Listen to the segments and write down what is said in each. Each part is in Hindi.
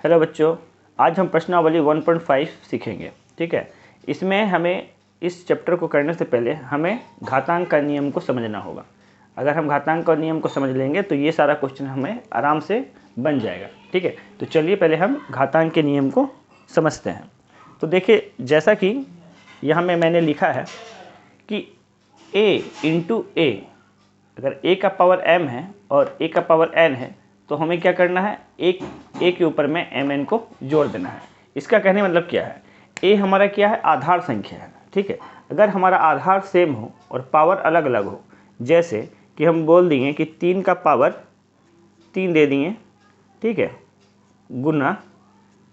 हेलो बच्चों, आज हम प्रश्नावली 1.5 सीखेंगे। ठीक है, इसमें हमें इस चैप्टर को करने से पहले हमें घातांक का नियम को समझना होगा। अगर हम घातांक का नियम को समझ लेंगे तो ये सारा क्वेश्चन हमें आराम से बन जाएगा। ठीक है, तो चलिए पहले हम घातांक के नियम को समझते हैं। तो देखिए, जैसा कि यहाँ में मैंने लिखा है कि a इंटू a, अगर a का पावर m है और a का पावर n है तो हमें क्या करना है, एक a के ऊपर में mn को जोड़ देना है। इसका कहने मतलब क्या है, a हमारा क्या है, आधार संख्या है। ठीक है, अगर हमारा आधार सेम हो और पावर अलग अलग हो, जैसे कि हम बोल देंगे कि 3 का पावर 3 दे दिए, ठीक है, गुना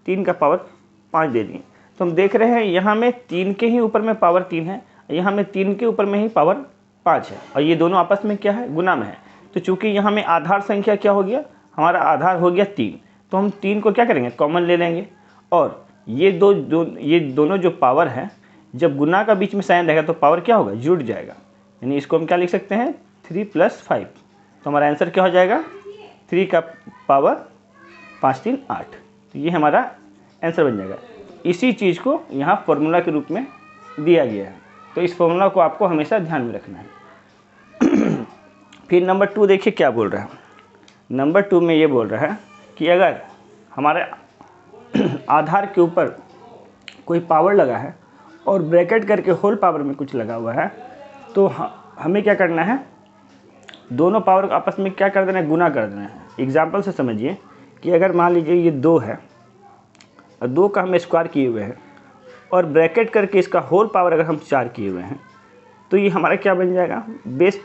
3 का पावर 5 दे दिए, तो हम देख रहे हैं यहाँ में 3 के ही ऊपर में पावर 3 है, यहाँ में 3 के ऊपर में ही पावर 5 है, और ये दोनों आपस में क्या है, गुना में है। तो चूंकि यहाँ में आधार संख्या क्या हो गया, हमारा आधार हो गया 3, तो हम 3 को क्या करेंगे, कॉमन ले लेंगे। और ये दोनों जो पावर है, जब गुना का बीच में साइन रहेगा तो पावर क्या होगा, जुड़ जाएगा। यानी इसको हम क्या लिख सकते हैं, 3 + 5। तो हमारा आंसर क्या हो जाएगा, 3 का पावर 5 3 8। तो ये हमारा आंसर बन जाएगा। इसी चीज़ को यहाँ फॉर्मूला के रूप में दिया गया है, तो इस फॉर्मूला को आपको हमेशा ध्यान में रखना है। फिर नंबर 2 देखिए क्या बोल रहा है। नंबर 2 में ये बोल रहा है कि अगर हमारे आधार के ऊपर कोई पावर लगा है और ब्रैकेट करके होल पावर में कुछ लगा हुआ है, तो हमें क्या करना है, दोनों पावर को आपस में क्या कर देना है, गुना कर देना है। एग्जाम्पल से समझिए कि अगर मान लीजिए ये 2 है और 2 का हम स्क्वायर किए हुए हैं और ब्रैकेट करके इसका होल पावर अगर हम 4 किए हुए हैं, तो ये हमारा क्या बन जाएगा, बेस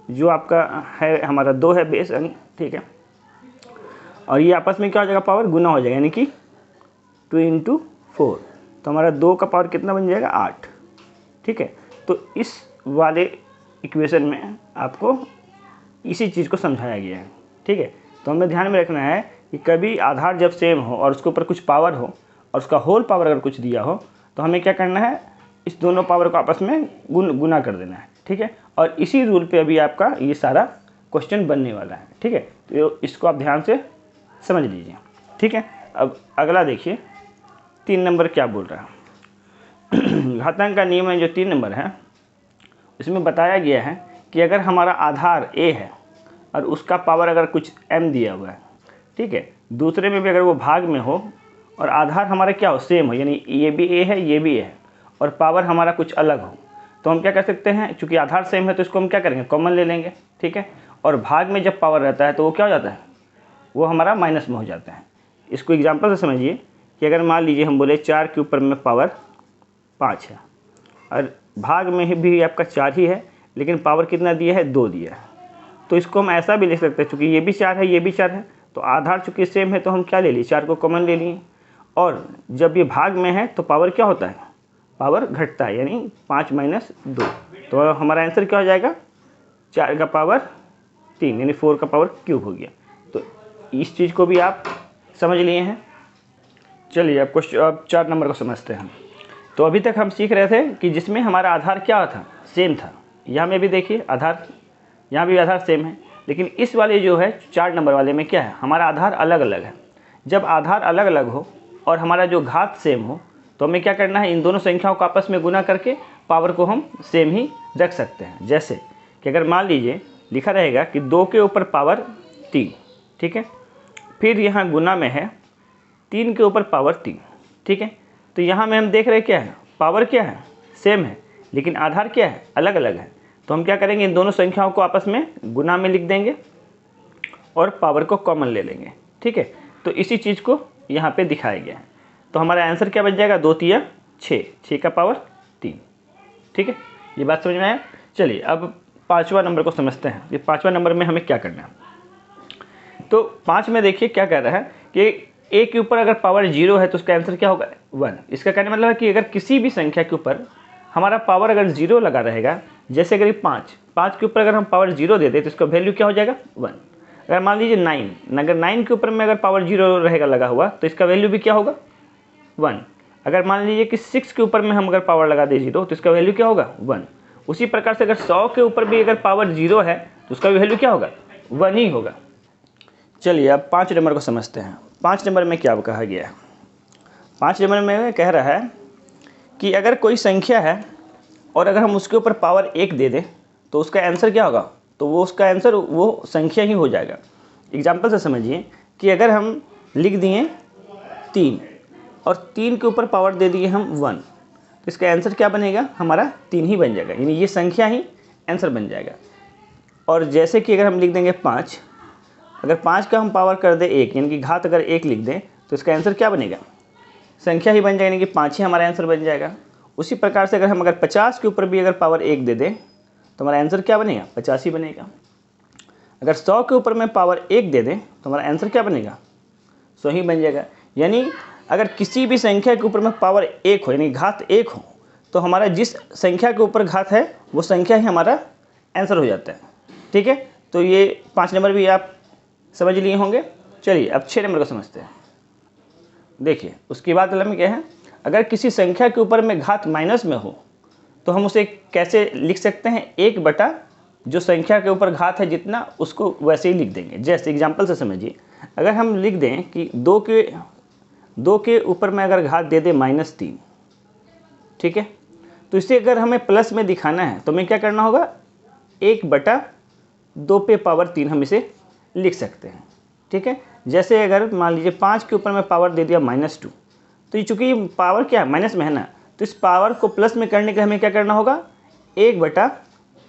जो आपका है हमारा 2 है बेस अंक, ठीक है, और ये आपस में क्या हो जाएगा, पावर गुना हो जाएगा, यानी कि 2 × 4, तो हमारा 2 का पावर कितना बन जाएगा, 8। ठीक है, तो इस वाले इक्वेशन में आपको इसी चीज़ को समझाया गया है। ठीक है, तो हमें ध्यान में रखना है कि कभी आधार जब सेम हो और उसके ऊपर कुछ पावर हो और उसका होल पावर अगर कुछ दिया हो, तो हमें क्या करना है, इस दोनों पावर को आपस में गुना कर देना है। ठीक है, और इसी रूल पे अभी आपका ये सारा क्वेश्चन बनने वाला है। ठीक है, तो इसको आप ध्यान से समझ लीजिए। ठीक है, अब अगला देखिए 3 नंबर क्या बोल रहा है। घातांक का नियम में जो 3 नंबर है, इसमें बताया गया है कि अगर हमारा आधार a है और उसका पावर अगर कुछ m दिया हुआ है, ठीक है, दूसरे में भी अगर वो भाग में हो और आधार हमारा क्या हो, सेम हो, यानी ये भी a है ये भी a है और पावर हमारा कुछ अलग हो, तो हम क्या कर सकते हैं, चूंकि आधार सेम है तो इसको हम क्या करेंगे, कॉमन ले लेंगे। ठीक है, और भाग में जब पावर रहता है तो वो क्या हो जाता है, वो हमारा माइनस में हो जाता है। इसको एग्जांपल से समझिए कि अगर मान लीजिए हम बोले 4 के ऊपर में पावर 5 है और भाग में भी आपका 4 ही है, लेकिन पावर कितना दिया है, 2 दिया है, तो इसको हम ऐसा भी लिख सकते हैं, चूँकि ये भी 4 है ये भी 4 है, तो आधार चूँकि सेम है तो हम क्या ले लिए, 4 को कॉमन ले लिए। और जब ये भाग में है तो पावर क्या होता है, पावर घटता है, यानी 5 - 2, तो हमारा आंसर क्या हो जाएगा, 4 का पावर 3, यानी 4 का पावर क्यूब हो गया। तो इस चीज़ को भी आप समझ लिए हैं। चलिए अब 4 नंबर को समझते हैं। तो अभी तक हम सीख रहे थे कि जिसमें हमारा आधार क्या था, सेम था। यहाँ में भी देखिए आधार, यहाँ भी आधार सेम है, लेकिन इस वाले जो है 4 नंबर वाले में क्या है, हमारा आधार अलग अलग है। जब आधार अलग अलग हो और हमारा जो घात सेम हो, तो हमें क्या करना है, इन दोनों संख्याओं को आपस में गुना करके पावर को हम सेम ही रख सकते हैं। जैसे कि अगर मान लीजिए लिखा रहेगा कि 2 के ऊपर पावर 3, ठीक है, फिर यहाँ गुना में है 3 के ऊपर पावर 3। ठीक है, तो यहाँ में हम देख रहे हैं क्या है, पावर क्या है, सेम है, लेकिन आधार क्या है, अलग अलग है। तो हम क्या करेंगे, इन दोनों संख्याओं को आपस में गुना में लिख देंगे और पावर को कॉमन ले लेंगे। ठीक है, तो इसी चीज़ को यहाँ पे दिखाया गया है। तो हमारा आंसर क्या बन जाएगा, 2 × 6, 6 का पावर 3। ठीक है, ये बात समझ में आया। चलिए अब 5वां नंबर को समझते हैं। ये 5वां नंबर में हमें क्या करना है, तो 5 में देखिए क्या कह रहा है कि a के ऊपर अगर पावर 0 है तो उसका आंसर क्या होगा, 1। इसका कहने मतलब है कि अगर किसी भी संख्या के ऊपर हमारा पावर अगर 0 लगा रहेगा, जैसे अगर 5 के ऊपर अगर हम पावर 0 दे दें तो इसका वैल्यू क्या हो जाएगा, 1। अगर मान लीजिए 9, अगर 9 के ऊपर में अगर पावर 0 रहेगा लगा हुआ तो इसका वैल्यू भी क्या होगा, 1। अगर मान लीजिए कि 6 के ऊपर में हम अगर पावर लगा दे 0 तो इसका वैल्यू क्या होगा, 1। उसी प्रकार से अगर 100 के ऊपर भी अगर पावर 0 है तो उसका वैल्यू क्या होगा, 1 ही होगा। चलिए अब 5 नंबर को समझते हैं। 5 नंबर में क्या कहा गया है? 5 नंबर में कह रहा है कि अगर कोई संख्या है और अगर हम उसके ऊपर पावर 1 दे दें तो उसका आंसर क्या होगा? तो वो उसका आंसर वो संख्या ही हो जाएगा। एग्जाम्पल से समझिए कि अगर हम लिख दिए 3 और 3 के ऊपर पावर दे दिए हम 1, तो इसका आंसर क्या बनेगा? हमारा 3 ही बन जाएगा, यानी ये संख्या ही आंसर बन जाएगा। और जैसे कि अगर हम लिख देंगे 5, अगर 5 का हम पावर कर दें 1, यानी कि घात अगर 1 लिख दें तो इसका आंसर क्या बनेगा? संख्या ही बन जाएगा, यानी कि 5 ही हमारा आंसर बन जाएगा। उसी प्रकार से अगर 50 के ऊपर भी अगर पावर 1 दे दें तो हमारा आंसर क्या बनेगा? 50 ही बनेगा। अगर 100 के ऊपर में पावर 1 दे दें तो हमारा आंसर क्या बनेगा? 100 ही बन जाएगा। यानी अगर किसी भी संख्या के ऊपर में पावर 1 हो, यानी घात 1 हो, तो हमारा जिस संख्या के ऊपर घात है वो संख्या ही हमारा आंसर हो जाता है। ठीक है, तो ये 5 नंबर भी आप समझ लिए होंगे। चलिए अब 6 नंबर को समझते हैं। देखिए उसके बाद में क्या है, अगर किसी संख्या के ऊपर में घात माइनस में हो तो हम उसे कैसे लिख सकते हैं? 1 बटा जो संख्या के ऊपर घात है जितना, उसको वैसे ही लिख देंगे। जैसे एग्जाम्पल से समझिए, अगर हम लिख दें कि 2 के ऊपर में अगर घात दे दे -3, ठीक है, तो इसे अगर हमें प्लस में दिखाना है तो हमें क्या करना होगा? 1 बटा 2 पे पावर 3 हम इसे लिख सकते हैं। ठीक है, जैसे अगर मान लीजिए 5 के ऊपर में पावर दे दिया -2, तो ये चूँकि पावर क्या है? माइनस में है ना, तो इस पावर को प्लस में करने के हमें क्या करना होगा? 1 बटा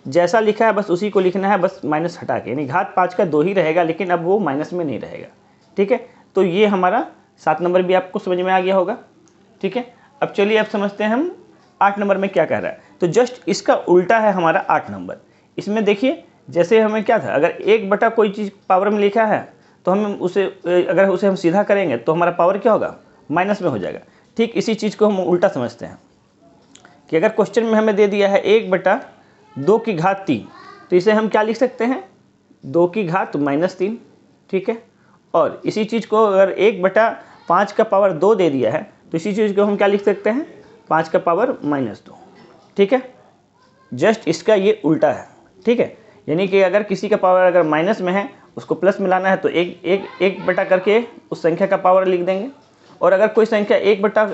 जैसा लिखा है बस उसी को लिखना है, बस माइनस हटा के, यानी घात 5 का 2 ही रहेगा, लेकिन अब वो माइनस में नहीं रहेगा। ठीक है, तो ये हमारा 7 नंबर भी आपको समझ में आ गया होगा। ठीक है, अब चलिए अब समझते हैं हम 8 नंबर में क्या कह रहा है। तो जस्ट इसका उल्टा है हमारा 8 नंबर। इसमें देखिए जैसे हमें क्या था, अगर 1 बटा कोई चीज़ पावर में लिखा है तो हम उसे अगर उसे हम सीधा करेंगे तो हमारा पावर क्या होगा? माइनस में हो जाएगा। ठीक इसी चीज़ को हम उल्टा समझते हैं कि अगर क्वेश्चन में हमें दे दिया है 1 बटा 2 की घात 3, तो इसे हम क्या लिख सकते हैं? 2 की घात -3। ठीक है, और इसी चीज़ को अगर 1 बटा 5 का पावर 2 दे दिया है तो इसी चीज़ को हम क्या लिख सकते हैं? 5 का पावर -2। ठीक है, जस्ट इसका ये उल्टा है। ठीक है, यानी कि अगर किसी का पावर अगर माइनस में है उसको प्लस में लाना है तो एक बटा करके उस संख्या का पावर लिख देंगे, और अगर कोई संख्या 1 बटा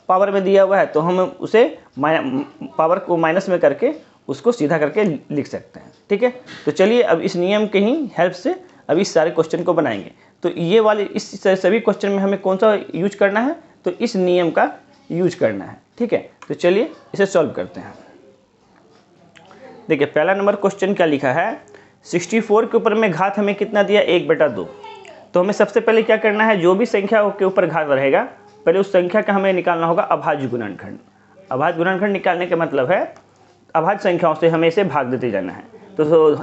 पावर में दिया हुआ है तो हम उसे पावर को माइनस में करके उसको सीधा करके लिख सकते हैं। ठीक है, तो चलिए अब इस नियम के ही हेल्प से अब इस सारे क्वेश्चन को बनाएंगे। तो ये वाले इस सभी क्वेश्चन में हमें कौन सा यूज करना है? तो इस नियम का यूज करना है। ठीक है, तो चलिए इसे सॉल्व करते हैं। देखिए पहला नंबर क्वेश्चन क्या लिखा है? 64 के ऊपर में घात हमें कितना दिया? 1 बटा 2। तो हमें सबसे पहले क्या करना है? जो भी संख्या के ऊपर घात रहेगा पहले उस संख्या का हमें निकालना होगा अभाज्य गुणनखंड। अभाज्य गुणनखंड निकालने का मतलब है अभाज्य संख्याओं से हमें इसे भाग देते जाना है। तो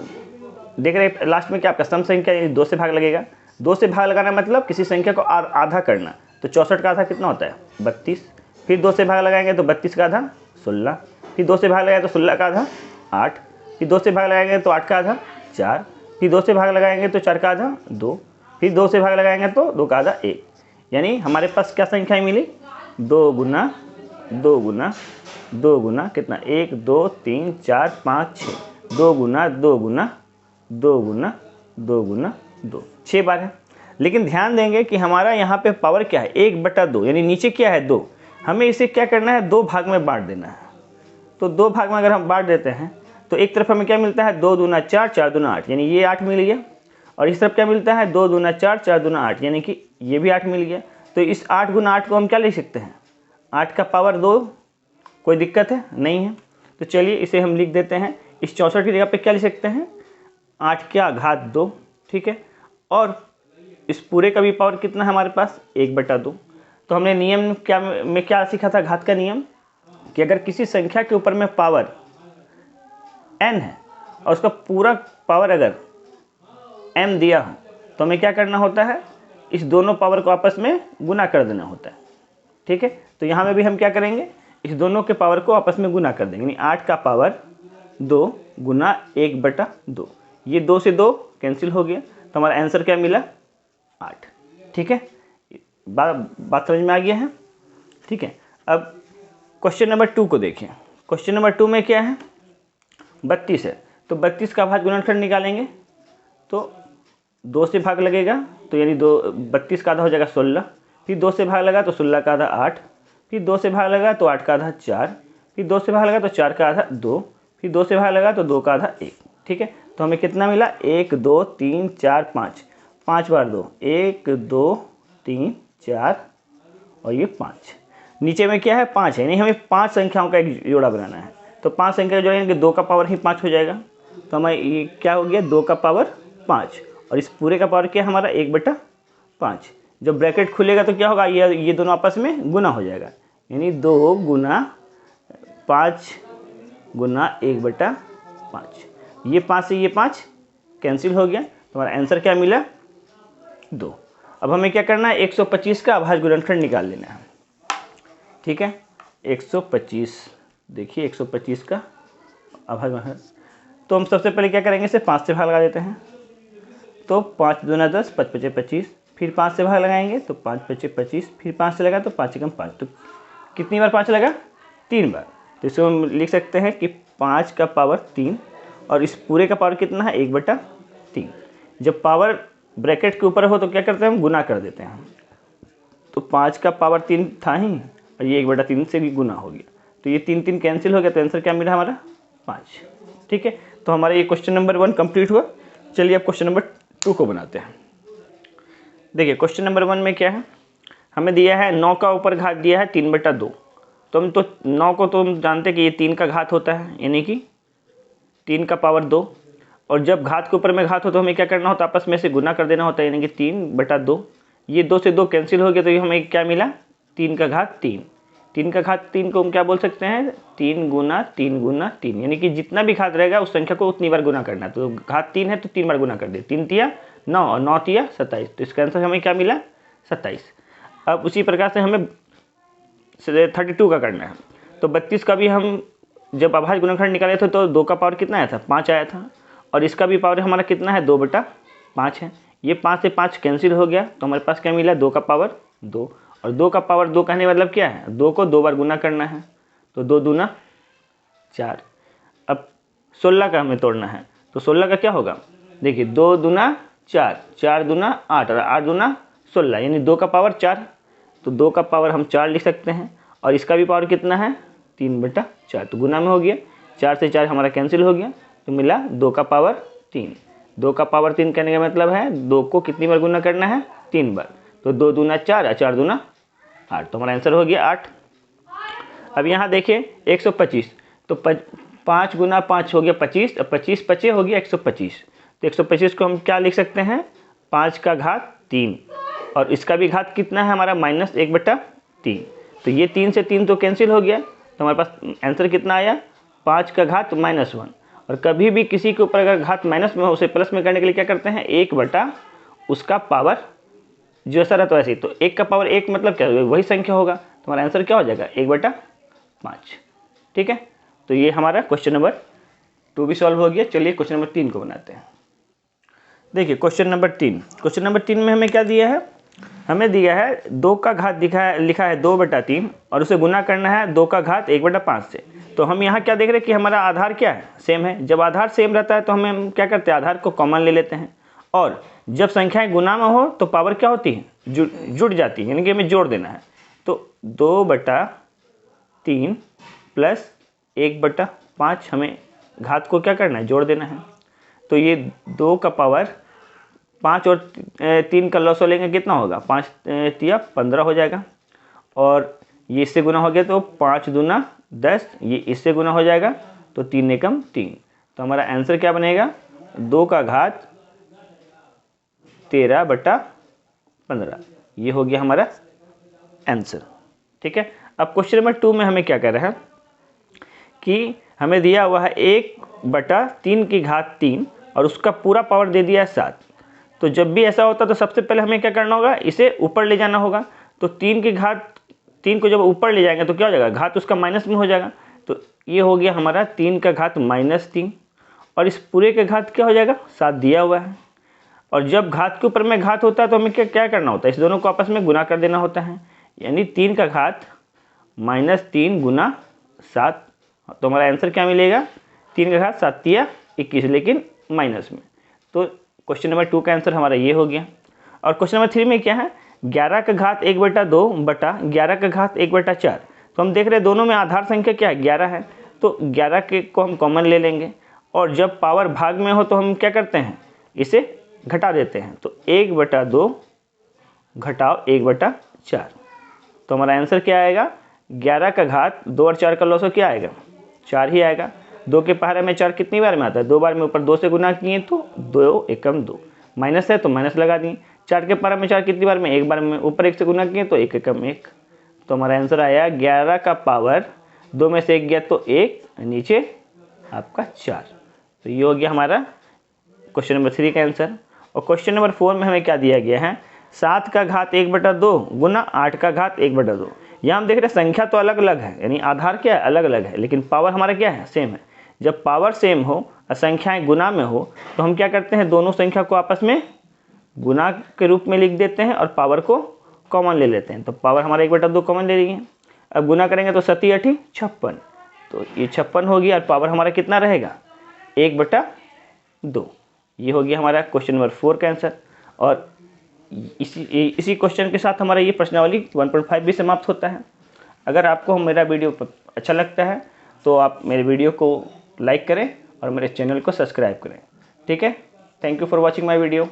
देख रहे हैं लास्ट में क्या आपका सम संख्या 2 से भाग लगेगा। 2 से भाग लगाना मतलब किसी संख्या को आधा करना। तो 64 का आधा कितना होता है? 32। फिर 2 से भाग लगाएंगे तो 32 का आधा 16। फिर 2 से भाग लगाएंगे तो 16 का आधा 8। फिर 2 से भाग लगाएंगे तो 8 का आधा 4। फिर 2 से भाग लगाएंगे तो 4 का आधा 2। फिर 2 से भाग लगाएंगे तो 2 का आधा 1। यानी हमारे पास क्या संख्या मिली? 2 गुना 2 गुना 2 गुना कितना? 1 2 3 4 5 6। 2 गुना 2 गुना 2 गुना 2 गुना 2, 6 बार है। लेकिन ध्यान देंगे कि हमारा यहाँ पे पावर क्या है? 1 बटा 2, यानी नीचे क्या है? 2। हमें इसे क्या करना है? 2 भाग में बांट देना है। तो 2 भाग में अगर हम बांट देते हैं तो एक तरफ हमें क्या मिलता है? 2 दूना 4 4 दूना 8, यानी ये 8 मिल गया। और इस तरफ क्या मिलता है? 2 दूना 4 4 दूना 8, यानी कि ये भी 8 मिल गया। तो इस 8 गुना 8 को हम क्या लिख सकते हैं? 8 का पावर 2। कोई दिक्कत है? नहीं है। तो चलिए इसे हम लिख देते हैं। इस 64 की जगह पे क्या लिख सकते हैं? 8 क्या घात 2। ठीक है, और इस पूरे का भी पावर कितना है हमारे पास? 1 बटा 2। तो हमने नियम क्या सीखा था? घात का नियम, कि अगर किसी संख्या के ऊपर में पावर n है और उसका पूरा पावर अगर m दिया हो तो हमें क्या करना होता है? इस दोनों पावर को आपस में गुना कर देना होता है। ठीक है, तो यहाँ में भी हम क्या करेंगे? इस दोनों के पावर को आपस में गुना कर देंगे, यानी 8 का पावर 2 गुना 1 बटा 2। ये 2 से 2 कैंसिल हो गया, तो हमारा आंसर क्या मिला? 8। ठीक है, बात समझ में आ गया है। ठीक है, अब क्वेश्चन नंबर 2 को देखिए। क्वेश्चन नंबर 2 में क्या है? 32 है। तो 32 का अभाज्य गुणनखंड निकालेंगे तो 2 से भाग लगेगा तो यानी 32 का आधा हो जाएगा 16, फिर 2 से भाग लगा तो 16 का आधा 8, फिर 2 से भाग लगा तो 8 का आधा 4, फिर 2 से भाग लगा तो 4 का आधा 2, फिर 2 से भाग लगा तो 2 का आधा 1। ठीक है, तो हमें कितना मिला 1 2 3 4 5, 5 बार 2, 1 2 3 4 और ये 5। नीचे में क्या है 5 है, यानी हमें 5 संख्याओं का एक जोड़ा बनाना है। तो 5 संख्या जो है 2 का पावर ही 5 हो जाएगा। तो हमें ये क्या हो गया 2 का पावर 5, और इस पूरे का पावर क्या है हमारा 1/5। जब ब्रैकेट खुलेगा तो क्या होगा, ये दोनों आपस में गुना हो जाएगा, यानी 2 गुना 5 गुना 1/5। ये 5 से ये 5 कैंसिल हो गया, तो हमारा आंसर क्या मिला 2। अब हमें क्या करना है 125 का अभाज्य गुणनखंड निकाल लेना है। ठीक है, 125, देखिए 125 का अभाज्य गुणनखंड, तो हम सबसे पहले क्या करेंगे, इसे 5 से भाग लगा देते हैं। तो 5 दूना 10, 5 पचे 25, फिर 5 से भाग लगाएंगे तो 5 पचे 25, फिर 5 से लगा तो 5 एकम 5। तो कितनी बार 5 लगा 3 बार। तो इसको हम लिख सकते हैं कि 5 का पावर 3, और इस पूरे का पावर कितना है 1/3। जब पावर ब्रैकेट के ऊपर हो तो क्या करते हैं हम गुना कर देते हैं। तो 5 का पावर 3 था ही, और ये 1/3 से भी गुना हो गया, तो ये 3 3 कैंसिल हो गया, तो आंसर क्या मिला हमारा 5। ठीक है, तो हमारा ये क्वेश्चन नंबर 1 कंप्लीट हुआ। चलिए अब क्वेश्चन नंबर 2 को बनाते हैं। देखिए क्वेश्चन नंबर 1 में क्या है, हमें दिया है 9 का ऊपर घात दिया है 3/2। तो हम तो 9 को तो हम जानते हैं कि ये 3 का घात होता है, यानी कि 3 का पावर 2, और जब घात के ऊपर में घात हो तो हमें क्या करना होता है, आपस में से गुना कर देना होता है, यानी कि 3/2। ये 2 से 2 कैंसिल हो गया, तो ये हमें क्या मिला 3 का घात 3। 3 का घात 3 को हम क्या बोल सकते हैं 3 गुना 3 गुना 3, यानी कि जितना भी घात रहेगा उस संख्या को उतनी बार गुना करना है। तो घात 3 है तो 3 बार गुना कर दे, 3 तिया 9 और 9 तिया 27, तो इसका आंसर हमें क्या मिला 27। अब उसी प्रकार से हमें 32 का करना है। तो 32 का भी हम जब अभाज्य गुणनखंड निकाले थे तो 2 का पावर कितना आया था 5 आया था, और इसका भी पावर हमारा कितना है 2/5 है। ये 5 से 5 कैंसिल हो गया, तो हमारे पास क्या मिला 2 का पावर 2, और 2 का पावर 2 कहने मतलब क्या है 2 को 2 बार गुना करना है, तो 2 दूना 4। अब 16 का हमें तोड़ना है, तो 16 का क्या होगा, देखिए 2 दूना 4, 4 दूना 8 और 8 दूना 16, यानी 2 का पावर 4। तो 2 का पावर हम 4 लिख सकते हैं, और इसका भी पावर कितना है 3/4, तो गुना में हो गया, 4 से 4 हमारा कैंसिल हो गया, तो मिला 2 का पावर 3। 2 का पावर 3 कहने का मतलब है 2 को कितनी बार गुना करना है 3 बार, तो 2 दूना 4 और 4 दूना 8, तो हमारा आंसर हो गया 8। अब यहाँ देखिए 125, तो 5 गुना 5 हो गया 25, और 25 25 हो गया 125। तो 125 को हम क्या लिख सकते हैं 5 का घात 3, और इसका भी घात कितना है हमारा -1/3। तो ये 3 से 3 तो कैंसिल हो गया, तो हमारे पास आंसर कितना आया 5 का घात -1। और कभी भी किसी के ऊपर अगर घात माइनस में हो उसे प्लस में करने के लिए क्या करते हैं 1/ उसका पावर जैसा रहता है वैसे ही। तो 1 का पावर 1 मतलब क्या होगा वही संख्या होगा, तो हमारा आंसर क्या हो जाएगा 1/5। ठीक है, तो ये हमारा क्वेश्चन नंबर 2 भी सॉल्व हो गया। चलिए क्वेश्चन नंबर 3 को बनाते हैं। देखिए क्वेश्चन नंबर 3 में हमें क्या दिया है, हमें दिया है 2 का घात लिखा है 2/3, और उसे गुना करना है 2 का घात 1/5 से। तो हम यहाँ क्या देख रहे हैं कि हमारा आधार क्या है सेम है। जब आधार सेम रहता है तो हम क्या करते हैं आधार को कॉमन ले लेते हैं, और जब संख्याएं गुना में हो तो पावर क्या होती है जुड़ जाती है, यानी कि हमें जोड़ देना है। तो 2/3 प्लस 1/5 हमें घात को क्या करना है जोड़ देना है। तो ये 2 का पावर 5 और 3 का लॉस लेंगे कितना होगा 5 तिया 15 हो जाएगा, और ये इससे गुना हो गया तो 5 दूना 10, ये इससे गुना हो जाएगा तो 3 एकम 3। तो हमारा आंसर क्या बनेगा 2 का घात 13/15, ये हो गया हमारा आंसर। ठीक है, अब क्वेश्चन नंबर 2 में हमें क्या कर रहे हैं कि हमें दिया हुआ है 1/3 की घात 3, और उसका पूरा पावर दे दिया है 7। तो जब भी ऐसा होता तो सबसे पहले हमें क्या करना होगा इसे ऊपर ले जाना होगा। तो 3 की घात 3 को जब ऊपर ले जाएंगे तो क्या हो जाएगा घात उसका माइनस में हो जाएगा। तो ये हो गया हमारा 3 का घात -3, और इस पूरे के घात क्या हो जाएगा 7 दिया हुआ है। और जब घात के ऊपर में घात होता है तो हमें क्या करना होता है इस दोनों को आपस में गुना कर देना होता है, यानी 3 का घात -3 गुना 7। तो हमारा आंसर क्या मिलेगा 3 का घात 7 तिया 21, लेकिन माइनस में। तो क्वेश्चन नंबर 2 का आंसर हमारा ये हो गया। और क्वेश्चन नंबर 3 में क्या है, 11 का घात 1/2 बटा 11 का घात 1/4। तो हम देख रहे हैं दोनों में आधार संख्या क्या है, 11 है, तो 11 के को हम कॉमन ले लेंगे, और जब पावर भाग में हो तो हम क्या करते हैं, इसे घटा देते हैं। तो 1/2 घटाओ 1/4, तो हमारा आंसर क्या आएगा, 11 का घात 2 और 4 का लॉस क्या आएगा, 4 ही आएगा। 2 के पहाड़े में 4 कितनी बार में आता है, 2 बार में, ऊपर 2 से गुना किए तो 2 एकम 2, माइनस है तो माइनस लगा दिए। 4 के पहाड़े में 4 कितनी बार में, 1 बार में, ऊपर 1 से गुना किए तो 1 एकम 1। तो हमारा आंसर आया 11 का पावर 2 में से 1 गया तो 1, नीचे आपका 4। तो ये हो गया हमारा क्वेश्चन नंबर 3 का आंसर। और क्वेश्चन नंबर 4 में हमें क्या दिया गया है, 7 का घात 1/2 गुना 8 का घात 1/2। यहाँ हम देख रहे हैं संख्या तो अलग अलग है, यानी आधार क्या है, अलग अलग है, लेकिन पावर हमारा क्या है, सेम है। जब पावर सेम हो और संख्याएं गुना में हो तो हम क्या करते हैं, दोनों संख्या को आपस में गुना के रूप में लिख देते हैं और पावर को कॉमन ले लेते हैं। तो पावर हमारा 1/2 कॉमन ले लिए, अब गुना करेंगे तो 7 8 56, तो ये 56 होगी और पावर हमारा कितना रहेगा, 1/2। ये हो गया हमारा क्वेश्चन नंबर 4 का आंसर। और इसी क्वेश्चन के साथ हमारा ये प्रश्नावली 1.5 भी समाप्त होता है। अगर आपको मेरा वीडियो अच्छा लगता है तो आप मेरे वीडियो को लाइक करें और मेरे चैनल को सब्सक्राइब करें। ठीक है, thank you for watching my video.